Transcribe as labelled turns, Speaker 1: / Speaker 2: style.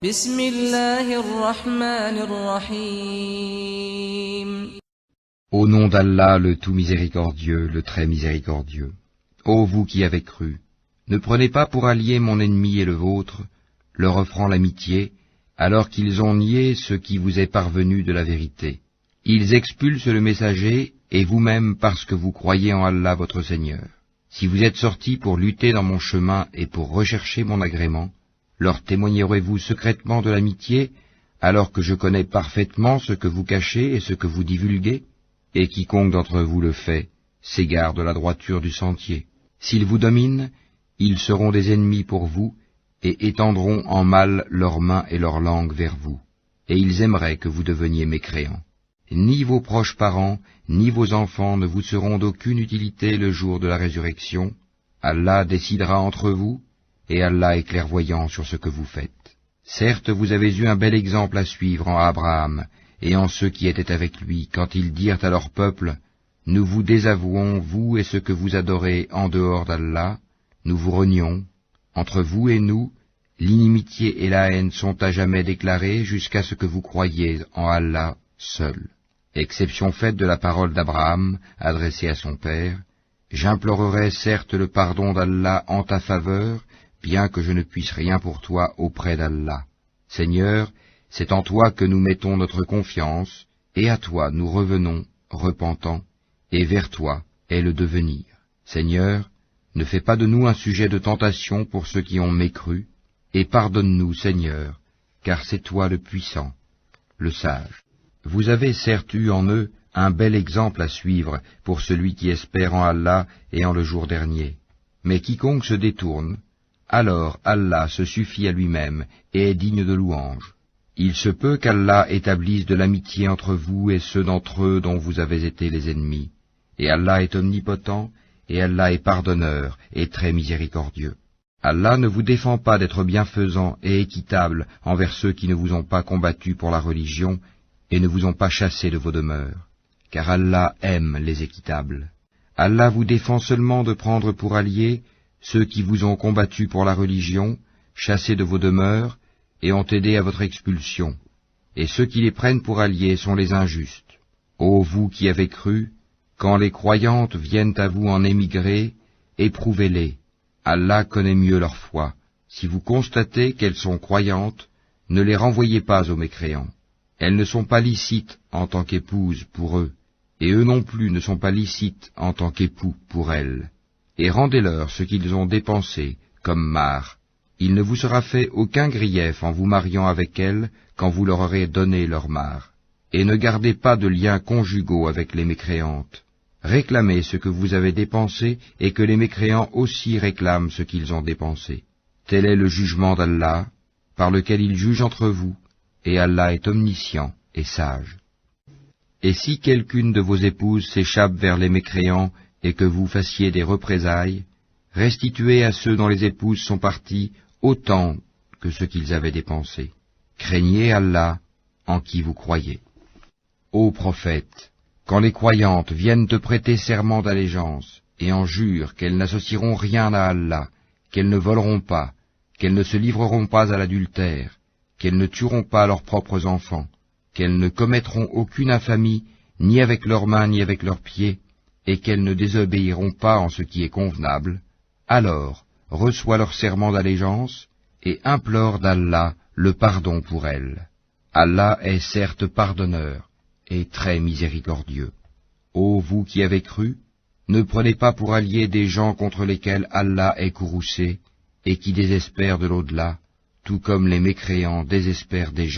Speaker 1: بسم الله الرحمن الرحيم.
Speaker 2: Au nom d'Allah, le tout miséricordieux, le très miséricordieux. Ô vous qui avez cru, ne prenez pas pour allié mon ennemi et le vôtre, leur offrant l'amitié, alors qu'ils ont nié ce qui vous est parvenu de la vérité. Ils expulsent le messager, et vous-même parce que vous croyez en Allah votre Seigneur. Si vous êtes sortis pour lutter dans mon chemin et pour rechercher mon agrément, leur témoignerez-vous secrètement de l'amitié, alors que je connais parfaitement ce que vous cachez et ce que vous divulguez? Et quiconque d'entre vous le fait, s'égare de la droiture du sentier. S'ils vous dominent, ils seront des ennemis pour vous, et étendront en mal leurs mains et leurs langues vers vous. Et ils aimeraient que vous deveniez mécréants. Ni vos proches parents, ni vos enfants ne vous seront d'aucune utilité le jour de la résurrection. Allah décidera entre vous, et Allah est clairvoyant sur ce que vous faites. Certes, vous avez eu un bel exemple à suivre en Abraham et en ceux qui étaient avec lui, quand ils dirent à leur peuple, « Nous vous désavouons, vous et ce que vous adorez en dehors d'Allah, nous vous renions. Entre vous et nous, l'inimitié et la haine sont à jamais déclarées jusqu'à ce que vous croyiez en Allah seul. » Exception faite de la parole d'Abraham adressée à son père, « J'implorerai certes le pardon d'Allah en ta faveur, bien que je ne puisse rien pour toi auprès d'Allah. Seigneur, c'est en toi que nous mettons notre confiance, et à toi nous revenons, repentants, et vers toi est le devenir. Seigneur, ne fais pas de nous un sujet de tentation pour ceux qui ont mécru, et pardonne-nous, Seigneur, car c'est toi le puissant, le sage. Vous avez certes eu en eux un bel exemple à suivre pour celui qui espère en Allah et en le jour dernier. Mais quiconque se détourne, alors Allah se suffit à lui-même et est digne de louange. Il se peut qu'Allah établisse de l'amitié entre vous et ceux d'entre eux dont vous avez été les ennemis. Et Allah est omnipotent, et Allah est pardonneur et très miséricordieux. Allah ne vous défend pas d'être bienfaisant et équitable envers ceux qui ne vous ont pas combattu pour la religion et ne vous ont pas chassé de vos demeures, car Allah aime les équitables. Allah vous défend seulement de prendre pour alliés ceux qui vous ont combattu pour la religion, chassés de vos demeures, et ont aidé à votre expulsion. Et ceux qui les prennent pour alliés sont les injustes. Ô vous qui avez cru, quand les croyantes viennent à vous en émigrer, éprouvez-les. Allah connaît mieux leur foi. Si vous constatez qu'elles sont croyantes, ne les renvoyez pas aux mécréants. Elles ne sont pas licites en tant qu'épouses pour eux, et eux non plus ne sont pas licites en tant qu'époux pour elles. Et rendez-leur ce qu'ils ont dépensé, comme marre. Il ne vous sera fait aucun grief en vous mariant avec elles quand vous leur aurez donné leur marre. Et ne gardez pas de liens conjugaux avec les mécréantes. Réclamez ce que vous avez dépensé et que les mécréants aussi réclament ce qu'ils ont dépensé. Tel est le jugement d'Allah, par lequel il juge entre vous, et Allah est omniscient et sage. Et si quelqu'une de vos épouses s'échappe vers les mécréants, et que vous fassiez des représailles, restituez à ceux dont les épouses sont parties autant que ce qu'ils avaient dépensé. Craignez Allah, en qui vous croyez. Ô prophète, quand les croyantes viennent te prêter serment d'allégeance, et en jurent qu'elles n'associeront rien à Allah, qu'elles ne voleront pas, qu'elles ne se livreront pas à l'adultère, qu'elles ne tueront pas leurs propres enfants, qu'elles ne commettront aucune infamie, ni avec leurs mains ni avec leurs pieds, et qu'elles ne désobéiront pas en ce qui est convenable, alors reçois leur serment d'allégeance et implore d'Allah le pardon pour elles. Allah est certes pardonneur et très miséricordieux. Ô vous qui avez cru, ne prenez pas pour alliés des gens contre lesquels Allah est courroucé et qui désespèrent de l'au-delà, tout comme les mécréants désespèrent des gens